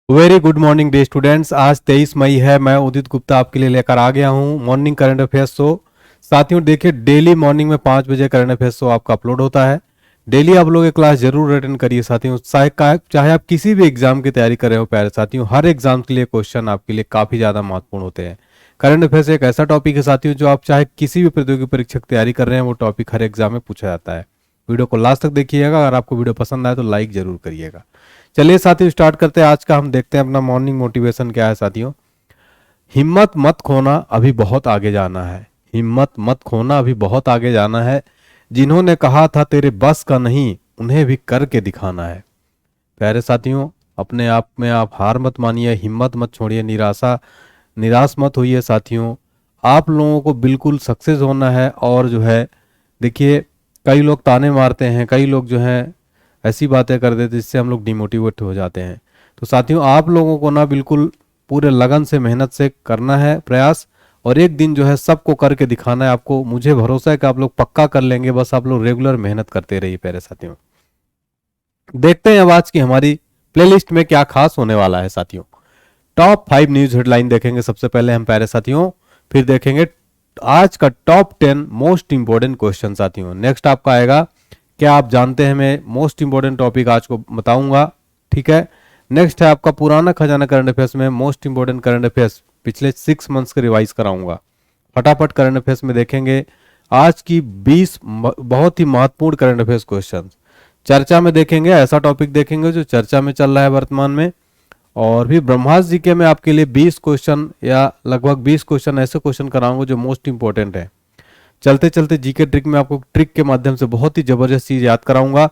Very good morning day students. आज 23 मई है। मैं उदित गुप्ता आपके लिए लेकर आ गया हूँ मॉर्निंग करंट अफेयर्स शो। साथियों देखिए, डेली मॉर्निंग में 5 बजे करंट अफेयर्स शो आपका अपलोड होता है। डेली आप लोग ये क्लास जरूर अटेंड करिए साथियों। चाहे आप किसी भी एग्जाम की तैयारी कर रहे हो प्यारे साथियों, हर एग्जाम के लिए क्वेश्चन आपके लिए काफी ज्यादा महत्वपूर्ण होते हैं। करंट अफेयर्स एक ऐसा टॉपिक है साथियों, जो आप चाहे किसी भी प्रतियोगी परीक्षा की तैयारी कर रहे हैं, वो टॉपिक हर एग्जाम में पूछा जाता है। वीडियो को लास्ट तक देखिएगा। अगर आपको वीडियो पसंद आए तो लाइक जरूर करिएगा। चलिए साथियों, स्टार्ट करते हैं। आज का हम देखते हैं अपना मॉर्निंग मोटिवेशन क्या है साथियों। हिम्मत मत खोना, अभी बहुत आगे जाना है। हिम्मत मत खोना, अभी बहुत आगे जाना है। जिन्होंने कहा था तेरे बस का नहीं, उन्हें भी करके दिखाना है। प्यारे साथियों, अपने आप में आप हार मत मानिए, हिम्मत मत छोड़िए, निराश मत होइए साथियों। आप लोगों को बिल्कुल सक्सेस होना है। और जो है देखिए, कई लोग ताने मारते हैं, कई लोग जो है ऐसी बातें कर देते जिससे हम लोग डिमोटिवेट हो जाते हैं। तो साथियों, आप लोगों को ना बिल्कुल पूरे लगन से मेहनत से करना है प्रयास, और एक दिन जो है सबको करके दिखाना है आपको। मुझे भरोसा है कि आप लोग पक्का कर लेंगे। बस आप लोग रेगुलर मेहनत करते रहिए प्यारे साथियों। देखते हैं अब आज की हमारी प्लेलिस्ट में क्या खास होने वाला है साथियों। टॉप 5 न्यूज हेडलाइन देखेंगे सबसे पहले हम प्यारे साथियों। फिर देखेंगे आज का टॉप 10 मोस्ट इंपोर्टेंट क्वेश्चन साथियों। नेक्स्ट आपका आएगा क्या आप जानते हैं, मैं मोस्ट इंपोर्टेंट टॉपिक आज को बताऊंगा। ठीक है। नेक्स्ट है आपका पुराना खजाना करंट अफेयर्स में मोस्ट इंपोर्टेंट करंट अफेयर्स पिछले 6 मंथ्स के रिवाइज कराऊंगा। फटाफट करंट अफेयर्स में देखेंगे आज की 20 बहुत ही महत्वपूर्ण करंट अफेयर्स क्वेश्चन। चर्चा में देखेंगे, ऐसा टॉपिक देखेंगे जो चर्चा में चल रहा है वर्तमान में। और भी ब्रह्मास्त्र जी के मैं आपके लिए 20 क्वेश्चन या लगभग 20 क्वेश्चन ऐसे क्वेश्चन कराऊंगा जो मोस्ट इंपॉर्टेंट है। चलते चलते जीके ट्रिक में आपको ट्रिक के माध्यम से बहुत ही जबरदस्त चीज याद कराऊंगा।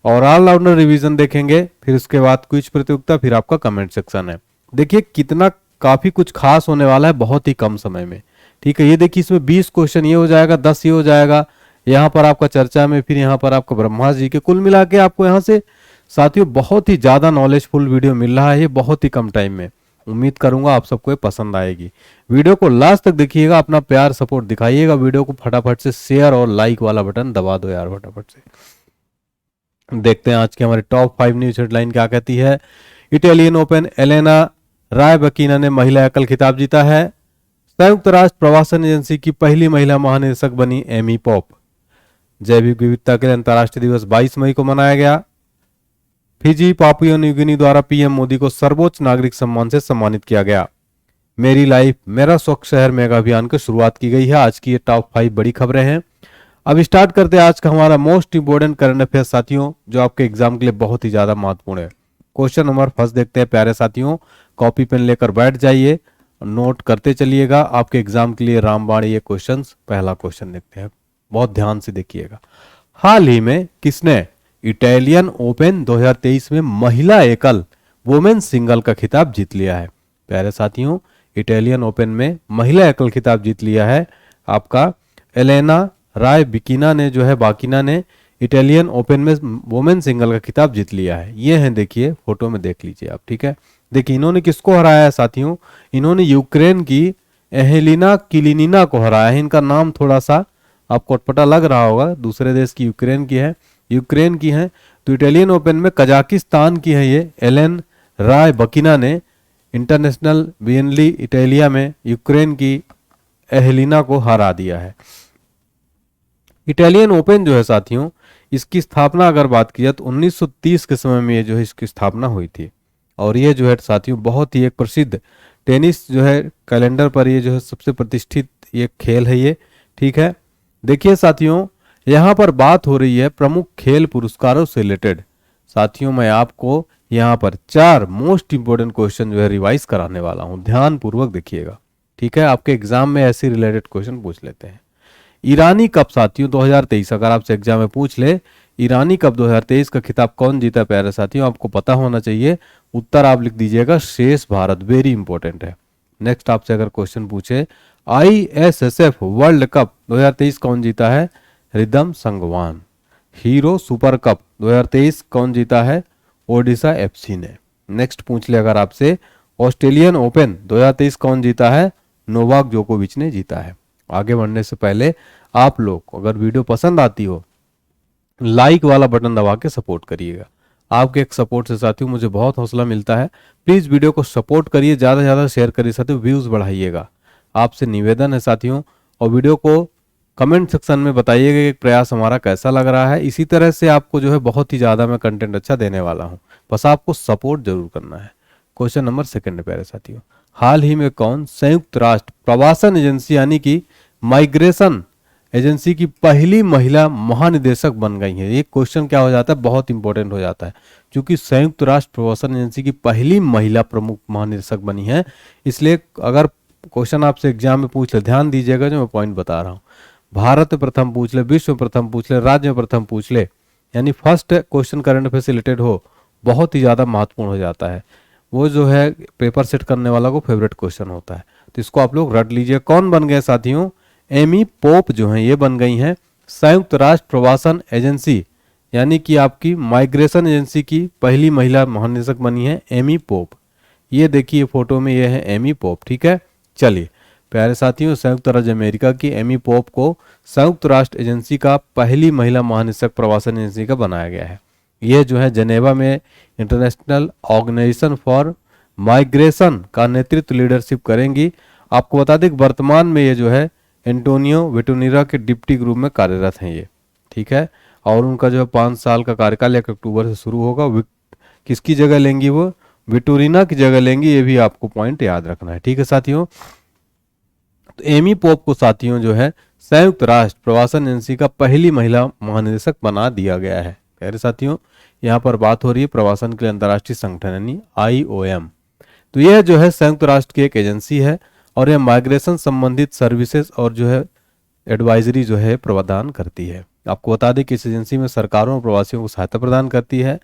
और ऑलराउंडर रिवीजन देखेंगे, फिर उसके बाद क्विज प्रतियोगिता, फिर आपका कमेंट सेक्शन है। देखिए कितना काफी कुछ खास होने वाला है बहुत ही कम समय में। ठीक है, ये देखिए इसमें 20 क्वेश्चन ये हो जाएगा, 10 ये हो जाएगा, यहाँ पर आपका चर्चा में, फिर यहाँ पर आपका ब्रह्मास्त्र जी के, कुल मिला के आपको यहाँ से साथियों बहुत ही ज्यादा नॉलेजफुल वीडियो मिल रहा है ये बहुत ही कम टाइम में। उम्मीद करूंगा आप सबको ये पसंद आएगी। वीडियो को लास्ट तक देखिएगा, अपना प्यार सपोर्ट दिखाइएगा। वीडियो को फटाफट से शेयर और लाइक वाला बटन दबा दो यार फटाफट से। देखते हैं आज के हमारे टॉप 5 न्यूज हेडलाइन क्या कहती है। इटालियन ओपन, एलेना रायबकीना ने महिला एकल खिताब जीता है। संयुक्त राष्ट्र प्रवासन एजेंसी की पहली महिला महानिदेशक बनी एमी पॉप। जैविक विविधता के लिए अंतर्राष्ट्रीय दिवस 22 मई को मनाया गया। फिजी पापुआ न्यू गिनी द्वारा पीएम मोदी को सर्वोच्च नागरिक सम्मान से सम्मानित किया गया। मेरी लाइफ मेरा स्वच्छ शहर मेगा अभियान की शुरुआत की गई है। आज की ये टॉप 5 बड़ी खबरें हैं। अब स्टार्ट करते हैं आज का हमारा मोस्ट इंपोर्टेंट करंट अफेयर साथियों, जो आपके एग्जाम के लिए बहुत ही ज्यादा महत्वपूर्ण है। क्वेश्चन नंबर फर्स्ट देखते हैं प्यारे साथियों। कॉपी पेन लेकर बैठ जाइए, नोट करते चलिएगा। आपके एग्जाम के लिए रामबाण ये क्वेश्चन। पहला क्वेश्चन देखते हैं, बहुत ध्यान से देखिएगा। हाल ही में किसने इटालियन ओपन 2023 में महिला एकल वुमेन सिंगल का खिताब जीत लिया है? प्यारे साथियों, इटालियन ओपन में महिला एकल खिताब जीत लिया है आपका एलेना रायबकीना ने, जो है बाकिना ने इटालियन ओपन में वुमेन सिंगल का खिताब जीत लिया है। ये है, देखिए फोटो में देख लीजिए आप। ठीक है, देखिए इन्होंने किसको हराया है साथियों? इन्होंने यूक्रेन की एहेलिना किलिनिना को हराया है। इनका नाम थोड़ा सा आपको अटपटा लग रहा होगा, दूसरे देश की यूक्रेन की है। तो इटालियन ओपन में कजाकिस्तान की है ये एलेन रायबकीना ने इंटरनेशनल बिएनली इटालिया में यूक्रेन की एहेलिना को हरा दिया है। इटालियन ओपन जो है साथियों, इसकी स्थापना अगर बात की जाए तो 1930 के समय में ये जो है इसकी स्थापना हुई थी। और ये जो है साथियों बहुत ही एक प्रसिद्ध टेनिस जो है कैलेंडर पर ये जो है सबसे प्रतिष्ठित ये खेल है ये। ठीक है, देखिए साथियों यहाँ पर बात हो रही है प्रमुख खेल पुरस्कारों से रिलेटेड। साथियों मैं आपको यहाँ पर 4 मोस्ट इंपोर्टेंट क्वेश्चन जो है रिवाइज कराने वाला हूँ, ध्यान पूर्वक देखिएगा। ठीक है, आपके एग्जाम में ऐसे रिलेटेड क्वेश्चन पूछ लेते हैं। ईरानी कप साथियों 2023, अगर आपसे एग्जाम में पूछ ले ईरानी कप 2023 का खिताब कौन जीता प्यारे साथियों, आपको पता होना चाहिए। उत्तर आप लिख दीजिएगा शेष भारत, वेरी इंपॉर्टेंट है। नेक्स्ट आपसे अगर क्वेश्चन पूछे ISSF वर्ल्ड कप 2023 कौन जीता है? Rhythm Sangwan. Hero super cup 2023 कौन जीता है? ओडिशा FC ने। नेक्स्ट पूछ ले अगर आपसे ऑस्ट्रेलियन ओपन 2023 कौन जीता है? नोवाक जोकोविच ने जीता है। आगे बढ़ने से पहले आप लोग अगर वीडियो पसंद आती हो लाइक वाला बटन दबा के सपोर्ट करिएगा। आपके एक सपोर्ट से साथियों मुझे बहुत हौसला मिलता है। प्लीज़ वीडियो को सपोर्ट करिए, ज़्यादा से ज़्यादा शेयर करिए साथियों, व्यूज़ बढ़ाइएगा, आपसे निवेदन है साथियों। और वीडियो को कमेंट सेक्शन में बताइएगा कि प्रयास हमारा कैसा लग रहा है। इसी तरह से आपको जो है बहुत ही ज़्यादा मैं कंटेंट अच्छा देने वाला हूँ, बस आपको सपोर्ट जरूर करना है। क्वेश्चन नंबर 2 प्यारे साथियों, हाल ही में कौन संयुक्त राष्ट्र प्रवासन एजेंसी यानी कि माइग्रेशन एजेंसी की पहली महिला महानिदेशक बन गई है? ये क्वेश्चन क्या हो जाता है, बहुत इंपॉर्टेंट हो जाता है, क्योंकि संयुक्त राष्ट्र प्रवासन एजेंसी की पहली महिला प्रमुख महानिदेशक बनी है। इसलिए अगर क्वेश्चन आपसे एग्जाम में पूछ ले, ध्यान दीजिएगा जो मैं पॉइंट बता रहा हूँ। भारत में प्रथम पूछ ले, विश्व में प्रथम पूछ ले, राज्य में प्रथम पूछ ले, यानी फर्स्ट क्वेश्चन करंट अफेयर से रिलेटेड हो, बहुत ही ज़्यादा महत्वपूर्ण हो जाता है। वो जो है पेपर सेट करने वाला को फेवरेट क्वेश्चन होता है, तो इसको आप लोग रट लीजिए। कौन बन गए साथियों? एमी पोप जो हैं ये बन गई हैं संयुक्त राष्ट्र प्रवासन एजेंसी यानी कि आपकी माइग्रेशन एजेंसी की पहली महिला महानिदेशक बनी है एमी पोप। ये देखिए फोटो में ये है एमी पोप, ठीक है। चलिए प्यारे साथियों, संयुक्त राज्य अमेरिका की एमी पोप को संयुक्त राष्ट्र एजेंसी का पहली महिला महानिदेशक प्रवासन एजेंसी का बनाया गया है। यह जो है जेनेवा में इंटरनेशनल ऑर्गेनाइजेशन फॉर माइग्रेशन का नेतृत्व लीडरशिप करेंगी। आपको बता दें कि वर्तमान में ये जो है एंटोनियो विटोनिरा के डिप्टी ग्रुप में कार्यरत हैं ये, ठीक है। और उनका जो है 5 साल का कार्यकाल 1 अक्टूबर से शुरू होगा। किसकी जगह लेंगी वो? विटोरिना की जगह लेंगी, ये भी आपको पॉइंट याद रखना है, ठीक है साथियों। तो एमी पोप को साथियों जो है संयुक्त राष्ट्र प्रवासन एजेंसी का पहली महिला महानिदेशक बना दिया गया है। प्यारे साथियों, यहाँ पर बात हो रही है प्रवासन के लिए अंतर्राष्ट्रीय संगठन यानी IOM। तो यह जो है संयुक्त राष्ट्र की एक एजेंसी है और यह माइग्रेशन संबंधित सर्विसेज और जो है एडवाइजरी जो है प्रदान करती है। आपको बता दें कि इस एजेंसी में सरकारों और प्रवासियों को सहायता प्रदान करती है।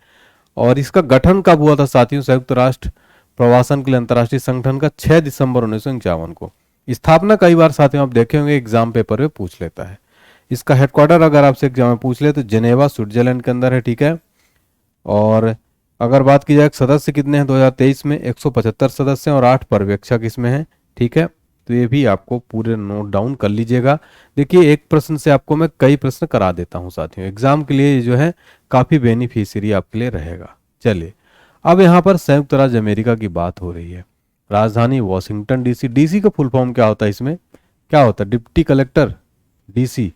और इसका गठन कब हुआ था साथियों? संयुक्त राष्ट्र प्रवासन के लिए अंतर्राष्ट्रीय संगठन का 6 दिसंबर 1951 को। स्थापना कई बार साथियों आप देखे होंगे एग्जाम पेपर में पूछ लेता है। इसका हेडक्वार्टर अगर आपसे एग्जाम में पूछ ले तो जेनेवा स्विट्जरलैंड के अंदर है, ठीक है। और अगर बात की जाए सदस्य कितने हैं 2023 में 175 सदस्य हैं और 8 पर्यवेक्षक इसमें हैं, ठीक है। तो ये भी आपको पूरे नोट डाउन कर लीजिएगा। देखिए एक प्रश्न से आपको मैं कई प्रश्न करा देता हूं साथियों, एग्जाम के लिए जो है काफी बेनिफिशियरी आपके लिए रहेगा। चलिए अब यहाँ पर संयुक्त राज्य अमेरिका की बात हो रही है। राजधानी वॉशिंगटन डीसी, डीसी का फुल फॉर्म क्या होता है? इसमें क्या होता है? Deputy collector, DC,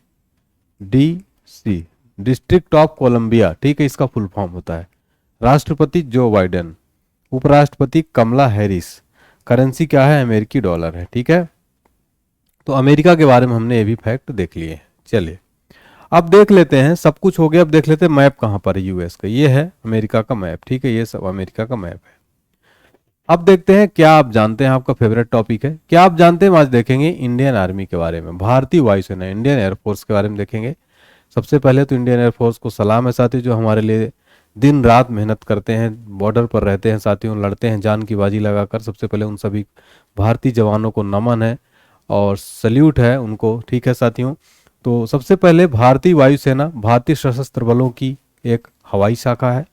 DC district of Columbia, ठीक है, इसका फुल फॉर्म होता है। राष्ट्रपति जो बाइडेन, उपराष्ट्रपति कमला हैरिस, करेंसी क्या है? अमेरिकी डॉलर है, ठीक है। तो अमेरिका के बारे में हमने ये भी फैक्ट देख लिए हैं। चलिए अब देख लेते हैं, सब कुछ हो गया, अब देख लेते हैं मैप कहाँ पर है यूएस का। ये है अमेरिका का मैप, ठीक है, ये सब अमेरिका का मैप है। अब देखते हैं क्या आप जानते हैं, आपका फेवरेट टॉपिक है क्या आप जानते हैं। आज देखेंगे इंडियन आर्मी के बारे में, भारतीय वायुसेना, इंडियन एयरफोर्स के बारे में देखेंगे। सबसे पहले तो इंडियन एयरफोर्स को सलाम है साथियों, जो हमारे लिए दिन रात मेहनत करते हैं, बॉर्डर पर रहते हैं साथियों, लड़ते हैं जान की बाजी लगाकर। सबसे पहले उन सभी भारतीय जवानों को नमन है और सल्यूट है उनको, ठीक है साथियों। तो सबसे पहले भारतीय वायुसेना भारतीय सशस्त्र बलों की एक हवाई शाखा है।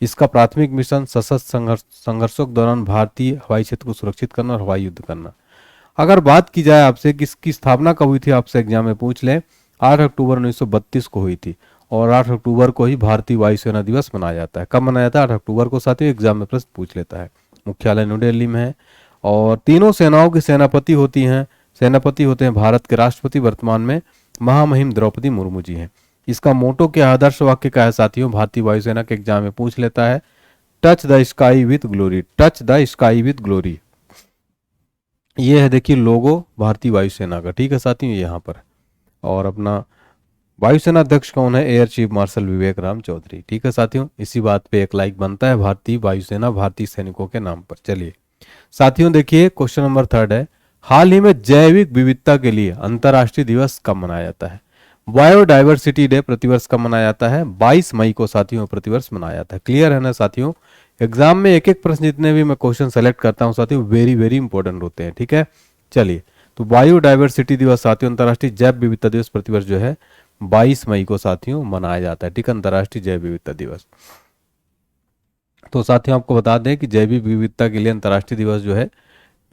इसका प्राथमिक मिशन सशस्त्र संघर्षों के दौरान भारतीय हवाई क्षेत्र को सुरक्षित करना और हवाई युद्ध करना। अगर बात की जाए आपसे कि इसकी स्थापना कब हुई थी, आपसे एग्जाम में पूछ ले, 8 अक्टूबर 1932 को हुई थी। और 8 अक्टूबर को ही भारतीय वायुसेना दिवस मनाया जाता है। कब मनाया जाता है? 8 अक्टूबर को साथियों, एग्जाम में प्रश्न पूछ लेता है। मुख्यालय न्यू दिल्ली में है और तीनों सेनाओं की सेनापति होती हैं, सेनापति होते हैं भारत के राष्ट्रपति, वर्तमान में महामहिम द्रौपदी मुर्मू जी हैं। इसका मोटो क्या, आदर्श वाक्य क्या है साथियों? भारतीय वायुसेना के एग्जाम में पूछ लेता है, touch the sky with glory, touch the sky with glory. ये है देखिए लोगो भारतीय वायुसेना का, ठीक है साथियों, यहाँ पर। और अपना वायुसेना अध्यक्ष कौन है? एयर चीफ मार्शल विवेक राम चौधरी, ठीक है साथियों। इसी बात पे एक लाइक बनता है, भारतीय वायुसेना भारतीय सैनिकों के नाम पर। चलिए साथियों देखिए क्वेश्चन नंबर 3 है, हाल ही में जैविक विविधता के लिए अंतर्राष्ट्रीय दिवस कब मनाया जाता है? बायोडाइवर्सिटी डे प्रतिवर्ष कब मनाया जाता है? 22 मई को साथियों प्रतिवर्ष मनाया जाता है। क्लियर है ना साथियों? एग्जाम में एक एक प्रश्न जितने भी मैं क्वेश्चन सेलेक्ट करता हूं साथियों, वेरी वेरी इंपॉर्टेंट होते हैं, ठीक है। चलिए तो बायोडाइवर्सिटी दिवस साथियों, अंतर्राष्ट्रीय जैव विविधता दिवस प्रतिवर्ष जो है 22 मई को साथियों मनाया जाता है, ठीक है, अंतर्राष्ट्रीय जैव विविधता दिवस। तो साथियों आपको बता दें कि जैविक विविधता के लिए अंतर्राष्ट्रीय दिवस जो है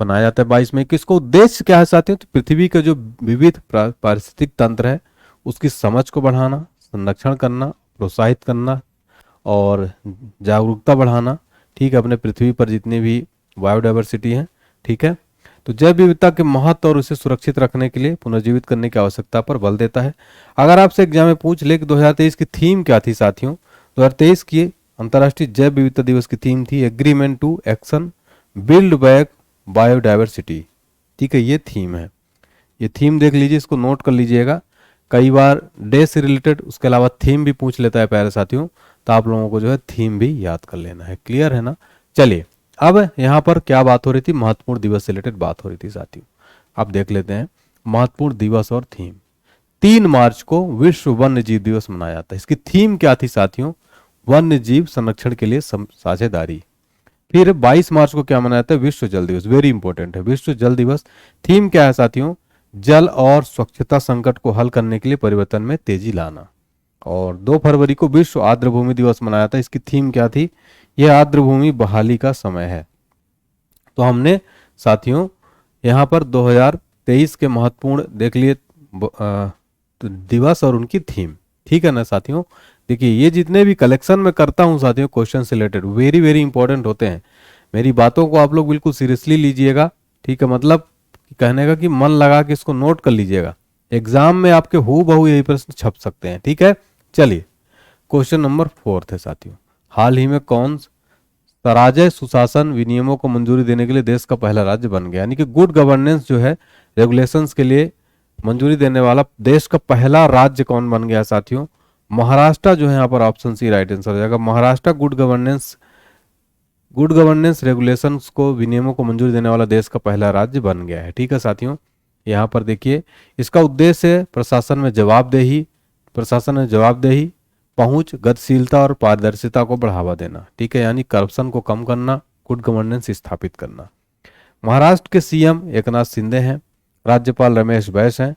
मनाया जाता है 22 मई। किसको उद्देश्य क्या है साथियों? तो पृथ्वी का जो विविध पारिस्थितिक तंत्र है उसकी समझ को बढ़ाना, संरक्षण करना, प्रोत्साहित करना और जागरूकता बढ़ाना, ठीक है, अपने पृथ्वी पर जितनी भी बायोडाइवर्सिटी है, ठीक है। तो जैव विविधता के महत्व और उसे सुरक्षित रखने के लिए पुनर्जीवित करने की आवश्यकता पर बल देता है। अगर आपसे एग्जाम में पूछ ले कि 2023 की थीम क्या थी साथियों, 2023 की अंतर्राष्ट्रीय जैव विविधता दिवस की थीम थी agreement to action build back biodiversity, ठीक है, ये थीम है। ये थीम देख लीजिए, इसको नोट कर लीजिएगा, कई बार डे से रिलेटेड उसके अलावा थीम भी पूछ लेता है प्यारे साथियों, तो आप लोगों को जो है थीम भी याद कर लेना है। क्लियर है ना। चलिए, अब यहाँ पर क्या बात हो रही थी, महत्वपूर्ण दिवस से रिलेटेड बात हो रही थी साथियों। अब देख लेते हैं महत्वपूर्ण दिवस और थीम। 3 मार्च को विश्व वन्य जीव दिवस मनाया जाता है। इसकी थीम क्या थी साथियों, वन्य जीव संरक्षण के लिए साझेदारी। फिर 22 मार्च को क्या मनाया जाता है, विश्व जल दिवस, वेरी इंपॉर्टेंट है, विश्व जल दिवस। थीम क्या है साथियों, जल और स्वच्छता संकट को हल करने के लिए परिवर्तन में तेजी लाना। और 2 फरवरी को विश्व आर्द्र भूमि दिवस मनाया था। इसकी थीम क्या थी, यह आर्द्र भूमि बहाली का समय है। तो हमने साथियों यहाँ पर 2023 के महत्वपूर्ण देख लिए दिवस और उनकी थीम, ठीक है ना साथियों। देखिए, ये जितने भी कलेक्शन में करता हूँ साथियों क्वेश्चन से रिलेटेड, वेरी वेरी इंपॉर्टेंट होते हैं। मेरी बातों को आप लोग बिल्कुल सीरियसली लीजिएगा, ठीक है, मतलब कहने का कि मन लगा के इसको नोट कर लीजिएगा, एग्जाम में आपके हूबहू यही प्रश्न छप सकते हैं, ठीक है। चलिए, क्वेश्चन नंबर 4 है साथियों, हाल ही में कौन स्वराज्य सुशासन विनियमों को मंजूरी देने के लिए देश का पहला राज्य बन गया, यानी कि गुड गवर्नेंस जो है रेगुलेशंस के लिए मंजूरी देने वाला देश का पहला राज्य कौन बन गया साथियों, महाराष्ट्र जो है यहाँ पर ऑप्शन सी राइट आंसर हो जाएगा। महाराष्ट्र गुड गवर्नेंस रेगुलेशंस को विनियमों को मंजूरी देने वाला देश का पहला राज्य बन गया है, ठीक है साथियों। यहाँ पर देखिए, इसका उद्देश्य है प्रशासन में जवाबदेही, पहुंच, गतिशीलता और पारदर्शिता को बढ़ावा देना, ठीक है, यानी करप्शन को कम करना, गुड गवर्नेंस स्थापित करना। महाराष्ट्र के सीएम एकनाथ शिंदे हैं, राज्यपाल रमेश बैस हैं,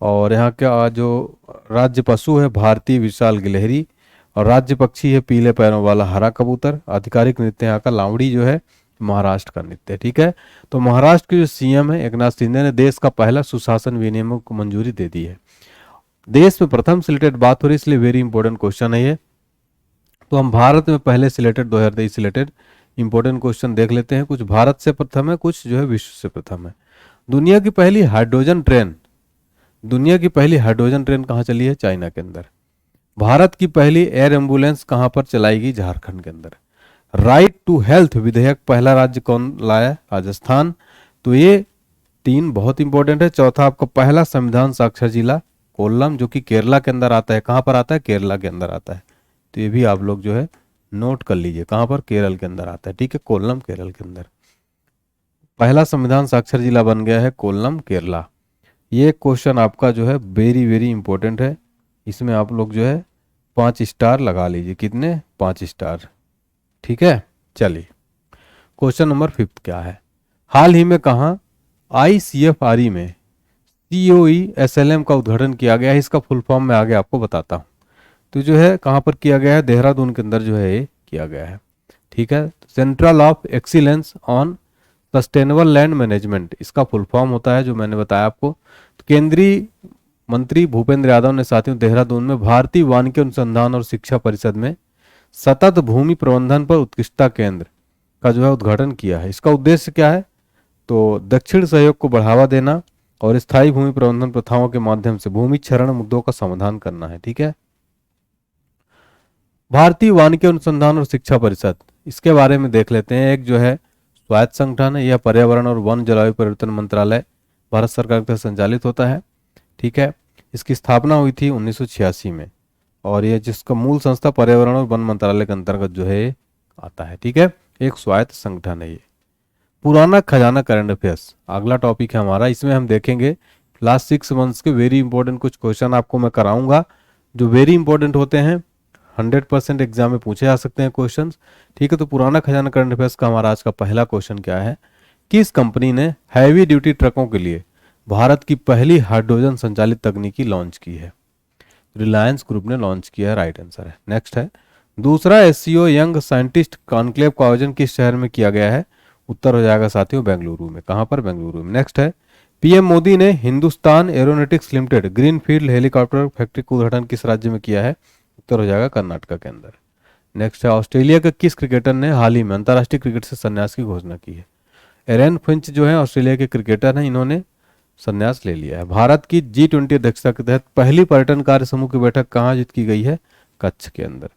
और यहाँ का जो राज्य पशु है भारतीय विशाल गिलहरी, और राज्य पक्षी है पीले पैरों वाला हरा कबूतर। आधिकारिक नृत्य यहाँ का लावड़ी जो है महाराष्ट्र का नृत्य, ठीक है। तो महाराष्ट्र के जो सीएम है एकनाथ शिंदे ने देश का पहला सुशासन विनियमों को मंजूरी दे दी है। देश में प्रथम से रिलेटेड बात हो रही, इसलिए वेरी इंपॉर्टेंट क्वेश्चन है ये। तो हम भारत में पहले से रिलेटेड 2023 से रिलेटेड इंपॉर्टेंट क्वेश्चन देख लेते हैं। कुछ भारत से प्रथम है, कुछ जो है विश्व से प्रथम है। दुनिया की पहली हाइड्रोजन ट्रेन कहाँ चली है, चाइना के अंदर। भारत की पहली एयर एम्बुलेंस कहां पर चलाई गई, झारखंड के अंदर। राइट टू हेल्थ विधेयक पहला राज्य कौन लाया, राजस्थान। तो ये 3 बहुत इंपॉर्टेंट है। चौथा आपका पहला संविधान साक्षर जिला कोल्लम, जो कि केरला के अंदर आता है। कहां पर आता है, केरला के अंदर आता है। तो ये भी आप लोग जो है नोट कर लीजिए, कहां पर, केरल के अंदर आता है, ठीक है, कोल्लम केरल के अंदर। पहला संविधान साक्षर जिला बन गया है कोल्लम केरला। ये क्वेश्चन आपका जो है वेरी वेरी इंपॉर्टेंट है, इसमें आप लोग जो है 5 स्टार लगा लीजिए, कितने, 5 स्टार, ठीक है। चलिए, क्वेश्चन नंबर 5 क्या है, हाल ही में कहा ICFRE में COE SLM का उद्घाटन किया गया है। इसका फुल फॉर्म मैं आगे आपको बताता हूं। तो जो है कहां पर किया गया है, देहरादून के अंदर जो है ये किया गया है, ठीक है। Central of excellence on sustainable land management इसका फुल फॉर्म होता है, जो मैंने बताया आपको। तो केंद्रीय मंत्री भूपेंद्र यादव ने साथियों देहरादून में भारतीय वानिकी अनुसंधान और शिक्षा परिषद में सतत भूमि प्रबंधन पर उत्कृष्टता केंद्र का जो है उद्घाटन किया है। इसका उद्देश्य क्या है, तो दक्षिण सहयोग को बढ़ावा देना और स्थायी भूमि प्रबंधन प्रथाओं के माध्यम से भूमि क्षरण मुद्दों का समाधान करना है, ठीक है। भारतीय वानिकी अनुसंधान और शिक्षा परिषद, इसके बारे में देख लेते हैं। एक जो है स्वायत्त संगठन है, यह पर्यावरण और वन जलवायु परिवर्तन मंत्रालय भारत सरकार के संचालित होता है, ठीक है। इसकी स्थापना हुई थी 1986 में, और यह जिसका मूल संस्था पर्यावरण और वन मंत्रालय के अंतर्गत जो है आता है, ठीक है। एक स्वायत्त संगठन है ये। पुराना खजाना करंट अफेयर्स अगला टॉपिक है हमारा। इसमें हम देखेंगे लास्ट 6 मंथ्स के वेरी इंपॉर्टेंट कुछ क्वेश्चन आपको मैं कराऊंगा, जो वेरी इंपॉर्टेंट होते हैं, 100% एग्जाम में पूछे जा सकते हैं क्वेश्चन, ठीक है। तो पुराना खजाना करंट अफेयर्स का हमारा आज का पहला क्वेश्चन क्या है, किस कंपनी ने हैवी ड्यूटी ट्रकों के लिए भारत की पहली हाइड्रोजन संचालित तकनीकी लॉन्च की है। रिलायंस ग्रुप ने लॉन्च किया है, राइट आंसर है। नेक्स्ट है, दूसरा SCO यंग साइंटिस्ट कॉन्क्लेव का आयोजन किस शहर में किया गया है, उत्तर हो जाएगा साथियों बेंगलुरु में। कहां पर, बेंगलुरु में। नेक्स्ट है, PM मोदी ने Hindustan aeronautics limited greenfield helicopter factory का उद्घाटन किस राज्य में किया है, उत्तर हो जाएगा कर्नाटक के अंदर। नेक्स्ट है, ऑस्ट्रेलिया के किस क्रिकेटर ने हाल ही में अंतर्राष्ट्रीय क्रिकेट से संन्यास की घोषणा की है? एरन फिंच जो है ऑस्ट्रेलिया के क्रिकेटर हैं, इन्होंने संन्यास ले लिया है। भारत की G20 अध्यक्षता के तहत पहली पर्यटन कार्य समूह की बैठक कहाँ आयोजित की गई है? कच्छ के अंदर।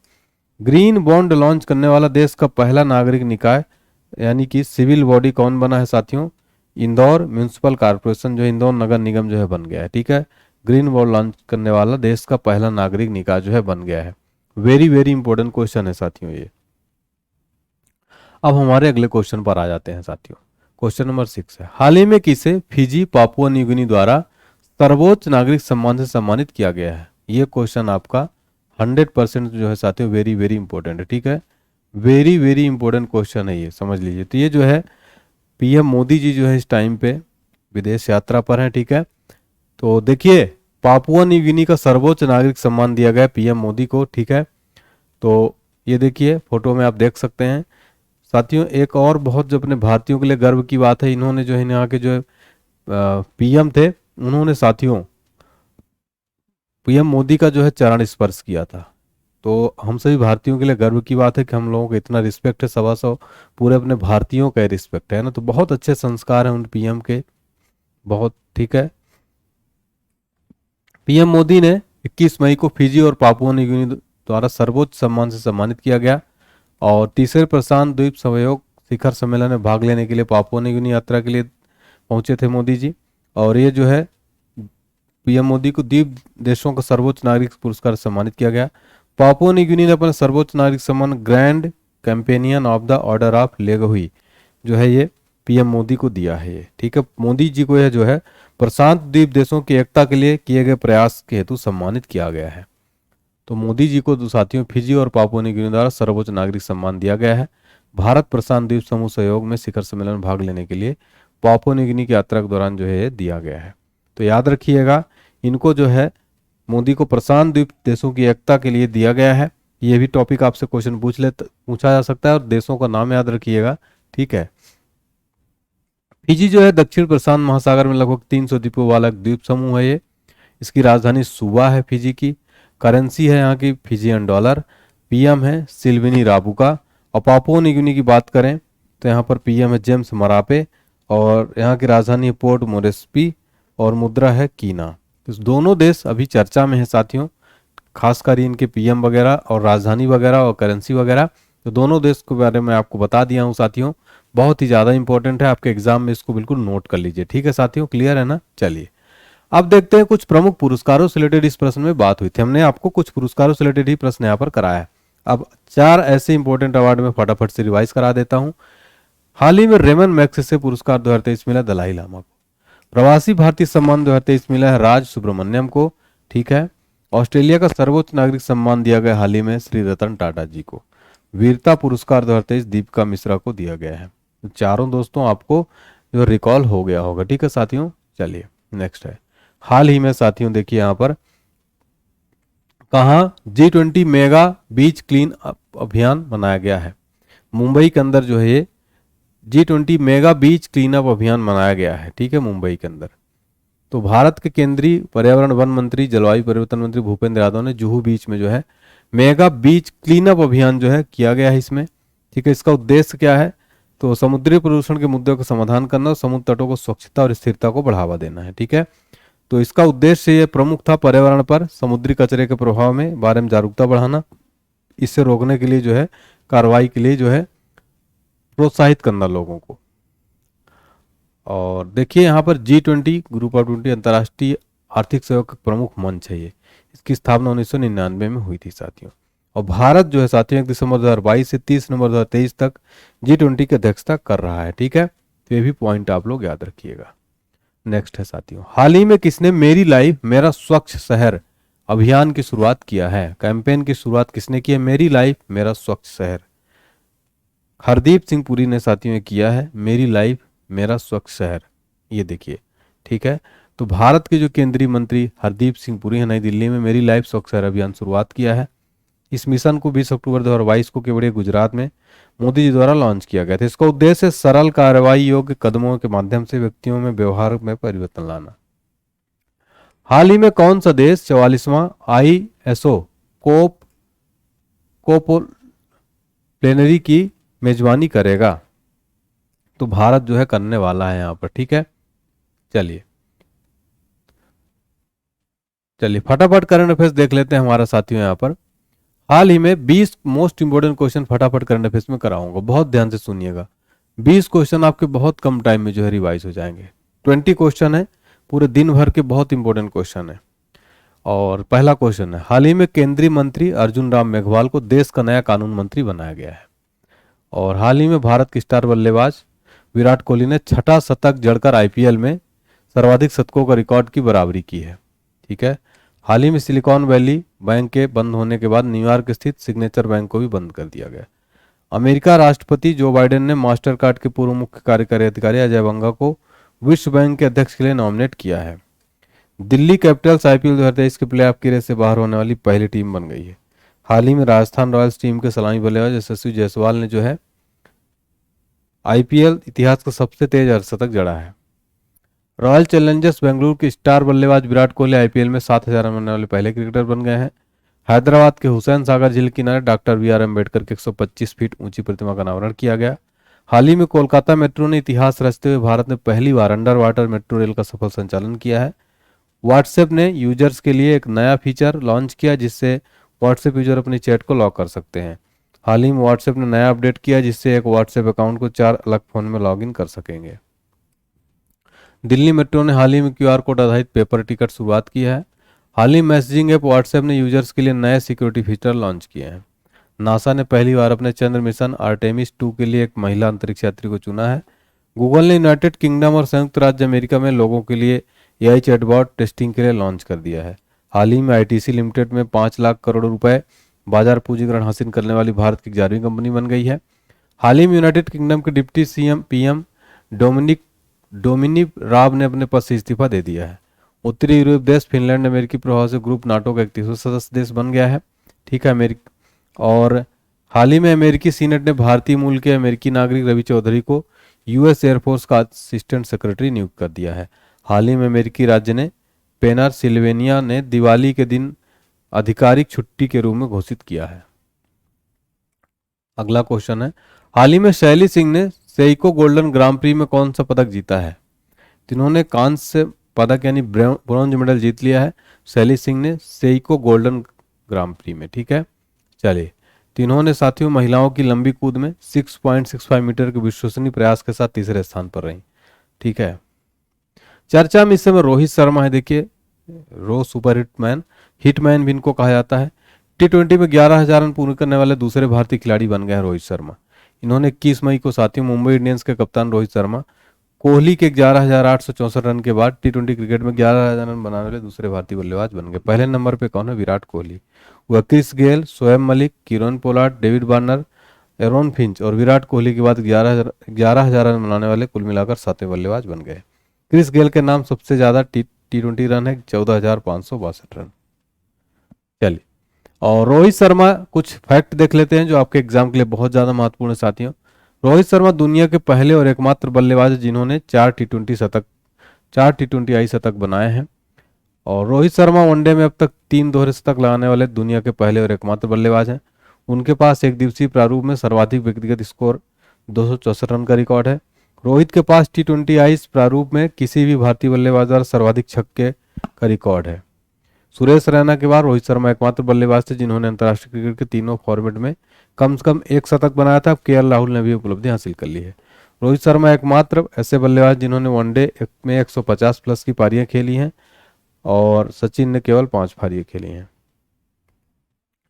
ग्रीन बॉन्ड लॉन्च करने वाला देश का पहला नागरिक निकाय यानी कि सिविल बॉडी कौन बना है साथियों? इंदौर म्यूनिसिपल कॉर्पोरेशन जो है, इंदौर नगर निगम जो है बन गया है। ठीक है, ग्रीन बॉन्ड लॉन्च करने वाला देश का पहला नागरिक निकाय जो है बन गया है। वेरी वेरी इंपॉर्टेंट क्वेश्चन है साथियों ये। अब हमारे अगले क्वेश्चन पर आ जाते हैं साथियों। क्वेश्चन नंबर 6 है, हाल ही में किसे फिजी पापुआ न्यू गिनी द्वारा सर्वोच्च नागरिक सम्मान से सम्मानित किया गया है? ये क्वेश्चन आपका 100% जो है साथियों वेरी वेरी इंपॉर्टेंट है। ठीक है, वेरी वेरी इंपॉर्टेंट क्वेश्चन है ये, समझ लीजिए। तो ये जो है पीएम मोदी जी जो है इस टाइम पे विदेश यात्रा पर हैं। ठीक है, तो देखिए पापुआ न्यू गिनी का सर्वोच्च नागरिक सम्मान दिया गया पीएम मोदी को। ठीक है, तो ये देखिए फोटो में आप देख सकते हैं साथियों। एक और बहुत जो अपने भारतीयों के लिए गर्व की बात है, इन्होंने जो है यहाँ के जो पीएम थे, उन्होंने साथियों पीएम मोदी का जो है चरण स्पर्श किया था। तो हम सभी भारतीयों के लिए गर्व की बात है कि हम लोगों को इतना रिस्पेक्ट है, 125 पूरे अपने भारतीयों का रिस्पेक्ट है ना। तो बहुत अच्छे संस्कार हैं उन पीएम के, बहुत। ठीक है, पीएम मोदी ने 21 मई को फिजी और पापुआ न्यू गिनी द्वारा सर्वोच्च सम्मान से सम्मानित किया गया और तीसरे प्रशांत द्वीप सहयोग शिखर सम्मेलन में भाग लेने के लिए पापुआ न्यू गिनी यात्रा के लिए पहुंचे थे मोदी जी। और ये जो है पीएम मोदी को द्वीप देशों का सर्वोच्च नागरिक पुरस्कार से सम्मानित किया गया। पापुआ न्यू गिनी ने अपना सर्वोच्च नागरिक सम्मान Grand Companion of the Order of Logohu जो है ये पीएम मोदी को दिया है ये। ठीक है, मोदी जी को यह जो है प्रशांत द्वीप देशों की एकता के लिए किए गए प्रयास के हेतु सम्मानित किया गया है। तो मोदी जी को साथियों फिजी और पापुआ न्यू गिनी द्वारा सर्वोच्च नागरिक सम्मान दिया गया है। भारत प्रशांत द्वीप समूह सहयोग में शिखर सम्मेलन में भाग लेने के लिए पापुआ न्यू गिनी की यात्रा के दौरान जो है दिया गया है। तो याद रखिएगा, इनको जो है मोदी को प्रशांत द्वीप देशों की एकता के लिए दिया गया है। ये भी टॉपिक आपसे क्वेश्चन पूछा जा सकता है, और देशों का नाम याद रखिएगा। ठीक है, फिजी जो है दक्षिण प्रशांत महासागर में लगभग 300 द्वीपों वाला एक द्वीप समूह है ये। इसकी राजधानी सुवा है फिजी की। करेंसी है यहाँ की फिजियन डॉलर। पीएम है सिल्विनी राबुका। और पापुआ न्यू गिनी की बात करें तो यहाँ पर पीएम है जेम्स मरापे और यहाँ की राजधानी है पोर्ट मोरेस्पी और मुद्रा है कीना। तो दोनों देश अभी चर्चा में है साथियों, खासकर इनके पीएम वगैरह और राजधानी वगैरह और करेंसी वगैरह। तो दोनों देश के बारे में आपको बता दिया हूँ साथियों, बहुत ही ज़्यादा इंपॉर्टेंट है, आपके एग्जाम में इसको बिल्कुल नोट कर लीजिए। ठीक है साथियों, क्लियर है ना? चलिए अब देखते हैं कुछ प्रमुख पुरस्कारों से रिलेटेड इस प्रश्न में बात हुई थी। हमने आपको कुछ पुरस्कारों से रिलेटेड ही प्रश्न यहाँ पर कराया है। अब 4 ऐसे इंपॉर्टेंट अवार्ड में फटाफट से रिवाइज करा देता हूँ। हाल ही में रेमन मैग्सेसे पुरस्कार 2023 मिला दलाई लामा को। प्रवासी भारतीय सम्मान 2023 मिला है राज सुब्रमण्यम को। ठीक है, ऑस्ट्रेलिया का सर्वोच्च नागरिक सम्मान दिया गया हाल ही में श्री रतन टाटा जी को। वीरता पुरस्कार 2023 दीपिका मिश्रा को दिया गया है। तो चारों दोस्तों आपको जो रिकॉल हो गया होगा। ठीक है साथियों, चलिए नेक्स्ट है, हाल ही में साथियों देखिए यहाँ पर कहाँ G20 मेगा बीच क्लीन अप अभियान मनाया गया है। मुंबई के अंदर जो है ये G20 मेगा बीच क्लीन अप अभियान मनाया गया है। ठीक है, मुंबई के अंदर। तो भारत के केंद्रीय पर्यावरण वन मंत्री जलवायु परिवर्तन मंत्री भूपेंद्र यादव ने जुहू बीच में जो है मेगा बीच क्लीन अप अभियान जो है किया गया है इसमें। ठीक है, इसका उद्देश्य क्या है? तो समुद्री प्रदूषण के मुद्दों का समाधान करना और समुद्र तटों को स्वच्छता और स्थिरता को बढ़ावा देना है। ठीक है, तो इसका उद्देश्य ये प्रमुख था पर्यावरण पर समुद्री कचरे के प्रभाव में बारे में जागरूकता बढ़ाना, इससे रोकने के लिए जो है कार्रवाई के लिए जो है प्रोत्साहित करना लोगों को। और देखिए यहाँ पर G20 ग्रुप ऑफ 20 अंतर्राष्ट्रीय आर्थिक सहयोग का प्रमुख मंच है ये। इसकी स्थापना 1999 में हुई थी साथियों। और भारत जो है साथियों 1 दिसंबर 2022 से 30 नवंबर 2023 तक G20 की अध्यक्षता कर रहा है। ठीक है, तो ये भी पॉइंट आप लोग याद रखिएगा। नेक्स्ट है साथियों, हाल ही में किसने मेरी लाइफ मेरा स्वच्छ शहर अभियान की शुरुआत किया है? कैंपेन की शुरुआत किसने की है? मेरी लाइफ मेरा स्वच्छ शहर हरदीप सिंह पुरी ने साथियों ने किया है। मेरी लाइफ मेरा स्वच्छ शहर, ये देखिए। ठीक है, तो भारत के जो केंद्रीय मंत्री हरदीप सिंह पुरी है नई दिल्ली में मेरी लाइफ स्वच्छ शहर अभियान शुरुआत किया है। इस मिशन को 20 अक्टूबर 2022 को केवड़िया गुजरात में मोदी जी द्वारा लॉन्च किया गया था। इसका उद्देश्य सरल कार्रवाई योग्य कदमों के माध्यम से व्यक्तियों में व्यवहार में परिवर्तन लाना। हाल ही में कौन सा देश 44वां ISO प्लेनरी की मेजबानी करेगा। तो भारत जो है करने वाला है यहाँ पर, ठीक है। चलिए चलिए फटाफट करंट अफेयर्स देख लेते हैं हमारा साथियों। यहाँ पर हाल ही में 20 मोस्ट इंपोर्टेंट क्वेश्चन फटाफट करंट अफेयर्स में कराऊंगा, बहुत ध्यान से सुनिएगा। 20 क्वेश्चन आपके बहुत कम टाइम में जो है रिवाइज हो जाएंगे। 20 क्वेश्चन है, पूरे दिन भर के बहुत इंपॉर्टेंट क्वेश्चन है। और पहला क्वेश्चन है, हाल ही में केंद्रीय मंत्री अर्जुन राम मेघवाल को देश का नया कानून मंत्री बनाया गया है। और हाल ही में भारत के स्टार बल्लेबाज विराट कोहली ने छठा शतक जड़कर आईपीएल में सर्वाधिक शतकों का रिकॉर्ड की बराबरी की है, ठीक है। हाल ही में सिलिकॉन वैली बैंक के बंद होने के बाद न्यूयॉर्क स्थित सिग्नेचर बैंक को भी बंद कर दिया गया। अमेरिका राष्ट्रपति जो बाइडेन ने मास्टर कार्ड के पूर्व मुख्य कार्यकारी अधिकारी अजय बंगा को विश्व बैंक के अध्यक्ष के लिए नॉमिनेट किया है। दिल्ली कैपिटल्स आईपीएल 2023 के प्लेऑफ की रेस से बाहर होने वाली पहली टीम बन गई है। हाल ही में राजस्थान रॉयल्स टीम के सलामी बल्लेबाज यशस्वी जायसवाल ने जो है आईपीएल इतिहास का सबसे तेज अर्धशतक जड़ा है। रॉयल चैलेंजर्स बेंगलुरु के स्टार बल्लेबाज विराट कोहली आईपीएल में 7,000 रन बनाने वाले पहले क्रिकेटर बन गए हैं। हैदराबाद के हुसैन सागर झील किनारे डॉक्टर BR अम्बेडकर के 125 फीट ऊंची प्रतिमा का अनावरण किया गया। हाल ही में कोलकाता मेट्रो ने इतिहास रचते हुए भारत में पहली बार अंडर वाटर मेट्रो रेल का सफल संचालन किया है। व्हाट्सएप ने यूजर्स के लिए एक नया फीचर लॉन्च किया जिससे व्हाट्सएप यूजर अपनी चैट को लॉक कर सकते हैं। हाल ही में व्हाट्सएप ने नया अपडेट किया जिससे एक व्हाट्सएप अकाउंट को 4 अलग फोन में लॉगिन कर सकेंगे। दिल्ली मेट्रो ने हाल ही में QR कोड आधारित पेपर टिकट शुरुआत की है। हाल ही मैसेजिंग ऐप व्हाट्सएप ने यूजर्स के लिए नए सिक्योरिटी फीचर लॉन्च किए हैं। नासा ने पहली बार अपने चंद्र मिशन आर्टेमिस 2 के लिए एक महिला अंतरिक्ष यात्री को चुना है। गूगल ने यूनाइटेड किंगडम और संयुक्त राज्य अमेरिका में लोगों के लिए AI चैटबॉट टेस्टिंग के लिए लॉन्च कर दिया है। हाल ही में ITC लिमिटेड में 5 लाख करोड़ रुपए बाजार पूंजीकरण हासिल करने वाली भारत की 11वीं कंपनी बन गई है। हाल ही में यूनाइटेड किंगडम के डिप्टी PM डोमिनिक राब ने अपने पद से इस्तीफा दे दिया है। उत्तरी यूरोप देश फिनलैंड अमेरिकी प्रभाव से ग्रुप नाटो का 31वां सदस्य देश बन गया है, ठीक है। और हाल ही में अमेरिकी सीनेट ने भारतीय मूल के अमेरिकी नागरिक रवि चौधरी को US एयरफोर्स का असिस्टेंट सेक्रेटरी नियुक्त कर दिया है। हाल ही में अमेरिकी राज्य ने पेनसिल्वेनिया ने दिवाली के दिन आधिकारिक छुट्टी के रूप में घोषित किया है। अगला क्वेश्चन है, हाल ही में शैली सिंह ने सेइको गोल्डन ग्रां प्री में कौन सा पदक जीता है। जिन्होंने कांस्य पदक यानी ब्रॉन्ज मेडल जीत लिया है शैली सिंह ने सेइको गोल्डन ग्रां प्री में, ठीक है। चलिए, तो इन्होंने साथियों महिलाओं की लंबी कूद में 6.65 मीटर के विश्वसनीय प्रयास के साथ तीसरे स्थान पर रही, ठीक है। चर्चा में इस समय रोहित शर्मा है, देखिए रो सुपर हिटमैन भी इनको कहा जाता है। T20 में 11,000 रन पूर्ण करने वाले दूसरे भारतीय खिलाड़ी बन गए हैं रोहित शर्मा। इन्होंने 21 मई को साथियों मुंबई इंडियंस के कप्तान रोहित शर्मा कोहली के 11,864 रन के बाद T20 क्रिकेट में 11,000 रन बनाने वाले दूसरे भारतीय बल्लेबाज बन गए। पहले नंबर पे कौन है? विराट कोहली। वह Chris Gayle, Shoaib Malik, Kieron Pollard, David Warner, Aaron Finch और विराट कोहली के बाद 11,000 रन बनाने वाले कुल मिलाकर 7वें बल्लेबाज बन गए। क्रिस गेल के नाम सबसे ज्यादा T20 रन है 14,562 रन। चलिए, और रोहित शर्मा कुछ फैक्ट देख लेते हैं जो आपके एग्जाम के लिए बहुत ज्यादा महत्वपूर्ण है साथियों। रोहित शर्मा दुनिया के पहले और एकमात्र बल्लेबाज हैं जिन्होंने 4 T20 शतक बनाए हैं। और रोहित शर्मा वनडे में अब तक 3 दोहरे शतक लगाने वाले दुनिया के पहले और एकमात्र बल्लेबाज हैं। उनके पास एक दिवसीय प्रारूप में सर्वाधिक व्यक्तिगत स्कोर 264 रन का रिकॉर्ड है। रोहित के पास T20 प्रारूप में किसी भी भारतीय बल्लेबाज द्वारा सर्वाधिक छक्के का रिकॉर्ड है। सुरेश रैना के बाद रोहित शर्मा एकमात्र बल्लेबाज थे जिन्होंने अंतर्राष्ट्रीय क्रिकेट के तीनों फॉर्मेट में कम से कम एक शतक बनाया था। KL राहुल ने भी उपलब्धि हासिल कर ली है। रोहित शर्मा एकमात्र ऐसे बल्लेबाज जिन्होंने वनडे में 150 प्लस की पारियां खेली हैं और सचिन ने केवल 5 पारियां खेली हैं।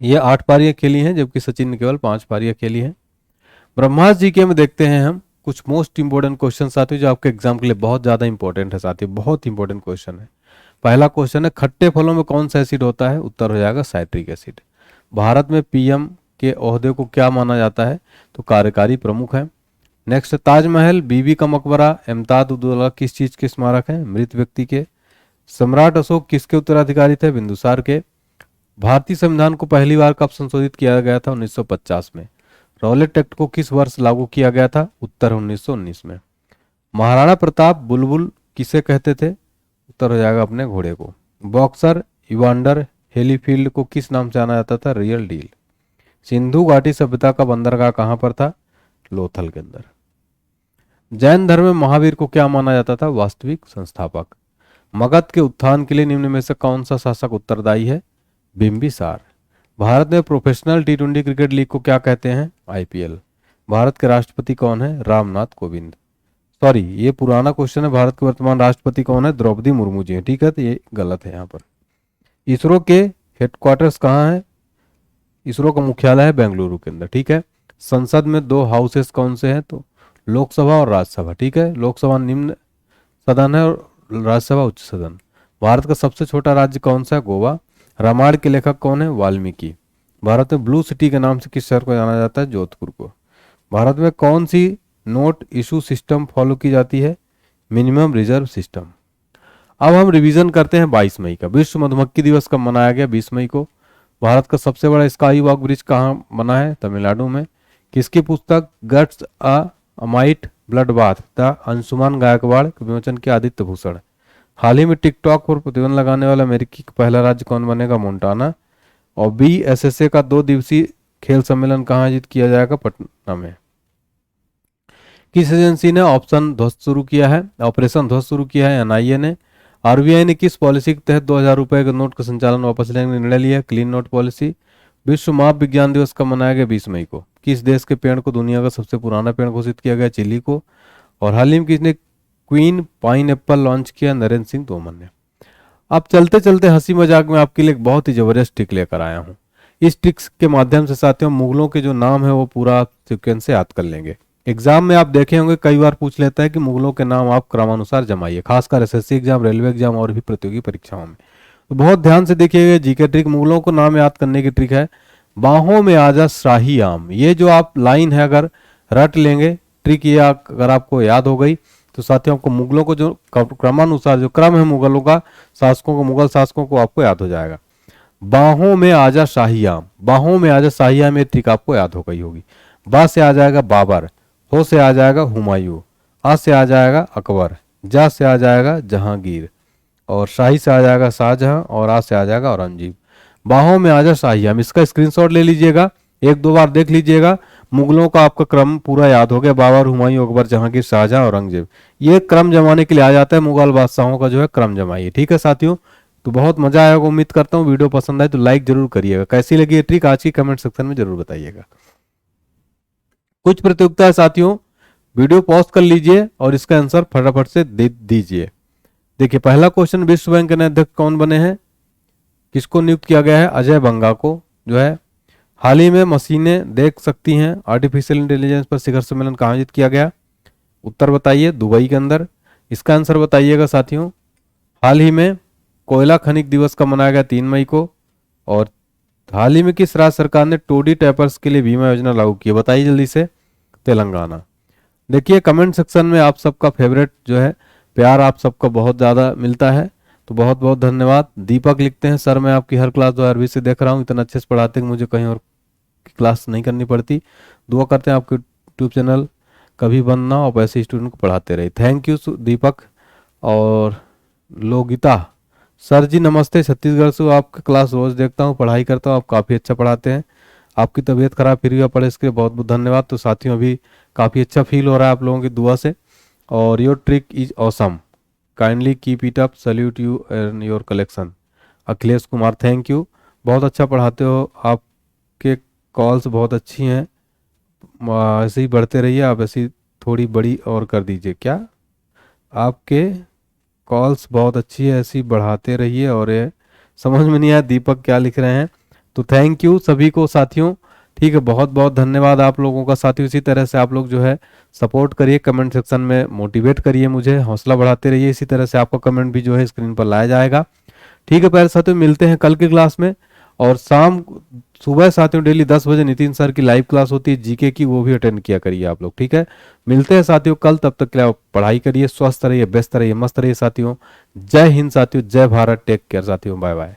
ये 8 पारियां खेली हैं जबकि सचिन ने केवल 5 पारियां खेली हैं। ब्रह्मास्त्र जीके में देखते हैं हम कुछ मोस्ट इंपोर्टेंट क्वेश्चन साथियों जो आपके एग्जाम के लिए बहुत ज्यादा इंपॉर्टेंट है साथियों, बहुत इंपॉर्टेंट क्वेश्चन है। पहला क्वेश्चन है, खट्टे फलों में कौन सा एसिड होता है? उत्तर हो जाएगा साइट्रिक एसिड। भारत में PM के ओहदे को क्या माना जाता है? तो कार्यकारी प्रमुख है। नेक्स्ट, ताजमहल, बीबी का मकबरा, इम्ताद उद्दौला किस चीज के स्मारक है? मृत व्यक्ति के। सम्राट अशोक किसके उत्तराधिकारी थे? बिंदुसार के। भारतीय संविधान को पहली बार कब संशोधित किया गया था? 1950 में। रॉलेट एक्ट को किस वर्ष लागू किया गया था? उत्तर 1919 में। महाराणा प्रताप बुलबुल किसे कहते थे? उत्तर हो जाएगा अपने घोड़े को। बॉक्सर इवांडर हेलीफील्ड को किस नाम से जाना जाता था? Real deal. सिंधु घाटी सभ्यता का बंदरगाह कहाँ पर था? लोथल के अंदर। जैन धर्म में महावीर को क्या माना जाता था? वास्तविक संस्थापक। मगध के उत्थान के लिए निम्न में से कौन सा शासक उत्तरदायी है? बिंबिसार। भारत में प्रोफेशनल टी20 क्रिकेट लीग को क्या कहते हैं? आईपीएल। भारत के राष्ट्रपति कौन है? रामनाथ कोविंद। सॉरी, ये पुराना क्वेश्चन है। भारत के वर्तमान राष्ट्रपति कौन है? द्रौपदी मुर्मू जी हैं। ठीक है, तो ये गलत है यहाँ पर। इसरो के हेडक्वार्टर्स कहाँ है? इसरो का मुख्यालय है बेंगलुरु के अंदर। ठीक है। संसद में दो हाउसेस कौन से हैं? तो लोकसभा और राज्यसभा। ठीक है, लोकसभा निम्न सदन है और राज्यसभा उच्च सदन। भारत का सबसे छोटा राज्य कौन सा है? गोवा। रामायण के लेखक कौन है? वाल्मीकि। भारत में ब्लू सिटी के नाम से किस शहर को जाना जाता है? जोधपुर को। भारत में कौन सी नोट इशू सिस्टम फॉलो की जाती है? Minimum reserve system. अब हम रिवीजन करते हैं 22 मई का। विश्व मधुमक्खी दिवस कब मनाया गया? 20 मई को। भारत का सबसे बड़ा स्काई वॉक ब्रिज कहाँ बना है? तमिलनाडु में। किसकी पुस्तक guts amidst bloodbath the Anshuman Gaekwad के विमोचन के? आदित्य भूषण। हाल ही में टिकटॉक पर प्रतिबंध लगाने वाला अमेरिकी का पहला राज्य कौन बनेगा? मोन्टाना। और BSSA का 2 दिवसीय खेल सम्मेलन कहाँ आयोजित किया जाएगा? पटना में। किस एजेंसी ने ऑप्शन ध्वस्त शुरू किया है? ऑपरेशन ध्वस्त शुरू किया है? NIA ने। RBI ने किस पॉलिसी के तहत 2000 रुपए के नोट का संचालन वापस लेने का निर्णय लिया? Clean note policy. विश्व माप विज्ञान दिवस कब मनाया गया? 20 मई को। किस देश के पेड़ को दुनिया का सबसे पुराना पेड़ घोषित किया गया? चिली को। और हाल ही में किसने क्वीन पाइन एप्पल लॉन्च किया? नरेंद्र सिंह तोमर ने। अब चलते चलते हंसी मजाक में आपके लिए एक बहुत ही जबरदस्त ट्रिक लेकर आया हूँ। इस ट्रिक्स के माध्यम से साथियों मुगलों के जो नाम है वो पूरा सीक्वेंस से याद कर लेंगे। एग्जाम में आप देखे होंगे कई बार पूछ लेता है कि मुगलों के नाम आप क्रमानुसार जमाइए, खासकर SSC एग्जाम, रेलवे एग्जाम और भी प्रतियोगी परीक्षाओं में। तो बहुत ध्यान से देखिएगा। जीके ट्रिक मुगलों को नाम याद करने की ट्रिक है। बाहों में आजा शाही आम, ये जो आप लाइन है अगर रट लेंगे, ट्रिक ये अगर आपको याद हो गई तो साथियों आपको मुगलों को जो क्रमानुसार जो क्रम है मुगलों का शासकों को, मुगल शासकों को आपको याद हो जाएगा। बाहों में आजा शाही आम, बाहों में आजा शाही आम, ये ट्रिक आपको याद हो गई होगी। बा से आ जाएगा बाबर, हो से आ जाएगा हुमायूं, आ से आ जाएगा अकबर, जा से आ जाएगा जहांगीर और शाही से आ जाएगा शाहजहां और आ से आ जाएगा औरंगजेब। बाहों में आजा शाही आम, इसका स्क्रीनशॉट ले लीजिएगा, 1-2 बार देख लीजिएगा। मुगलों का आपका क्रम पूरा याद हो गया। बाबर, हुमायूं, अकबर, जहांगीर, शाहजहां, औरंगजेब। ये क्रम जमाने के लिए आ जाता है, मुगल बादशाहों का जो है क्रम जमाइए। ठीक है साथियों, तो बहुत मजा आएगा, उम्मीद करता हूँ। वीडियो पसंद आए तो लाइक जरूर करिएगा। कैसी लगी ये ट्रिक आज की कमेंट सेक्शन में जरूर बताइएगा। कुछ प्रतियोगिता है साथियों, वीडियो पॉज कर लीजिए और इसका आंसर फटाफट से दे दीजिए। देखिए पहला क्वेश्चन, विश्व बैंक के नए अध्यक्ष कौन बने हैं? किसको नियुक्त किया गया है? अजय बंगा को जो है। हाल ही में मशीनें देख सकती हैं आर्टिफिशियल इंटेलिजेंस पर शिखर सम्मेलन कहाँ आयोजित किया गया? उत्तर बताइए। दुबई के अंदर। इसका आंसर बताइएगा साथियों। हाल ही में कोयला खनिक दिवस का मनाया गया 3 मई को। और हाल ही में किस राज्य सरकार ने टोडी टैपर्स के लिए बीमा योजना लागू की? बताइए जल्दी से। तेलंगाना। देखिए कमेंट सेक्शन में आप सबका फेवरेट जो है प्यार आप सबका बहुत ज़्यादा मिलता है, तो बहुत बहुत धन्यवाद। दीपक लिखते हैं, सर मैं आपकी हर क्लास 2020 से देख रहा हूँ, इतना अच्छे से पढ़ाते हैं कि मुझे कहीं और की क्लास नहीं करनी पड़ती। दुआ करते हैं आपके यूट्यूब चैनल कभी बंद ना हो, आप ऐसे स्टूडेंट को पढ़ाते रहे। थैंक यू दीपक। और लोगिता, सर जी नमस्ते, छत्तीसगढ़ से आपका क्लास रोज देखता हूँ, पढ़ाई करता हूँ, आप काफ़ी अच्छा पढ़ाते हैं। आपकी तबीयत खराब फिर भी आप पढ़े, इसके लिए बहुत बहुत धन्यवाद। तो साथियों अभी काफ़ी अच्छा फील हो रहा है आप लोगों की दुआ से। और your trick is awesome, kindly keep it up, salute you and your collection. Akhilesh Kumar, thank you, बहुत अच्छा पढ़ाते हो, आपके कॉल्स बहुत अच्छी हैं, ऐसे ही बढ़ते रहिए आप, ऐसी थोड़ी बड़ी और कर दीजिए। क्या? आपके कॉल्स बहुत अच्छी है, ऐसी बढ़ाते रहिए। और ये समझ में नहीं आया दीपक क्या लिख रहे हैं, तो थैंक यू सभी को साथियों। ठीक है, बहुत बहुत धन्यवाद आप लोगों का साथियों। इसी तरह से आप लोग जो है सपोर्ट करिए, कमेंट सेक्शन में मोटिवेट करिए मुझे, हौसला बढ़ाते रहिए। इसी तरह से आपका कमेंट भी जो है स्क्रीन पर लाया जाएगा। ठीक है प्यारे साथियों, मिलते हैं कल की क्लास में। और सुबह साथियों डेली 10 बजे नितिन सर की लाइव क्लास होती है जीके की, वो भी अटेंड किया करिए आप लोग। ठीक है, मिलते हैं साथियों कल, तब तक के लिए पढ़ाई करिए, स्वस्थ रहिए, व्यस्त रहिए, मस्त रहिए साथियों। जय हिंद साथियों, जय भारत, टेक केयर साथियों, बाय बाय।